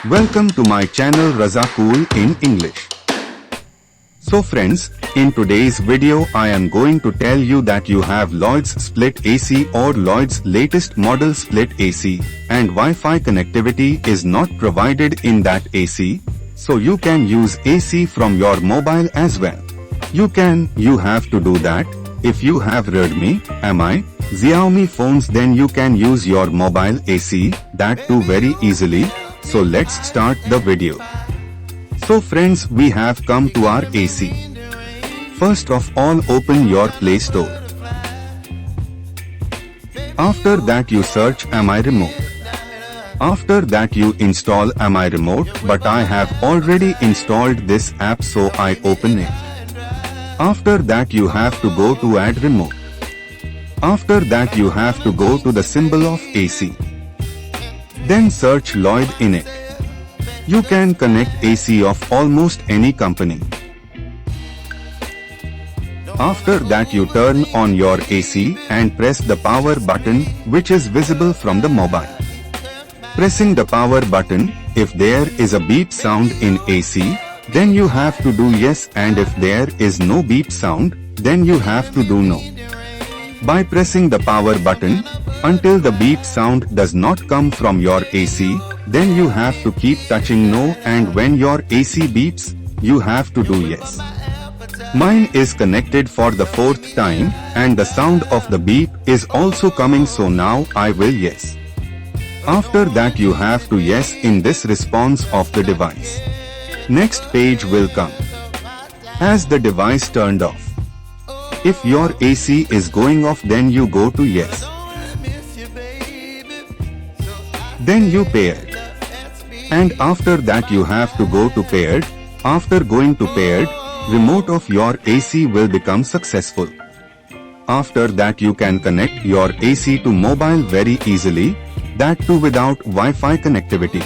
Welcome to my channel Raza Cool in English. So friends, in today's video I am going to tell you that you have Lloyd's split AC or Lloyd's latest model split AC, and Wi-Fi connectivity is not provided in that AC, so you can use AC from your mobile as well. You have to do that. If you have Redmi, Mi, Xiaomi phones, then you can use your mobile AC, that too very easily. So let's start the video. So friends, we have come to our AC. First of all, open your Play Store. After that you search Mi Remote. After that you install Mi Remote, but I have already installed this app, so I open it. After that you have to go to Add Remote. After that you have to go to the symbol of AC. Then search Lloyd in it. You can connect AC of almost any company. After that you turn on your AC and press the power button, which is visible from the mobile. Pressing the power button, if there is a beep sound in AC, then you have to do yes, and if there is no beep sound, then you have to do no. By pressing the power button until the beep sound does not come from your AC, then you have to keep touching no, and when your AC beeps, you have to do yes. Mine is connected for the 4th time, and the sound of the beep is also coming, so now I will yes. After that you have to yes in this response of the device. Next page will come. Has the device turned off? If your AC is going off, then you go to yes. Then you paired. And after that you have to go to paired. After going to paired, remote of your AC will become successful. After that you can connect your AC to mobile very easily, that too without Wi-Fi connectivity.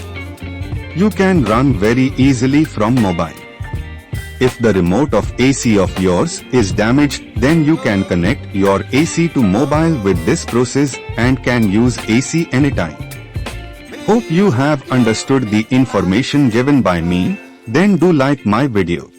You can run very easily from mobile. If the remote of AC of yours is damaged, then you can connect your AC to mobile with this process and can use AC anytime. Hope you have understood the information given by me. Then do like my video.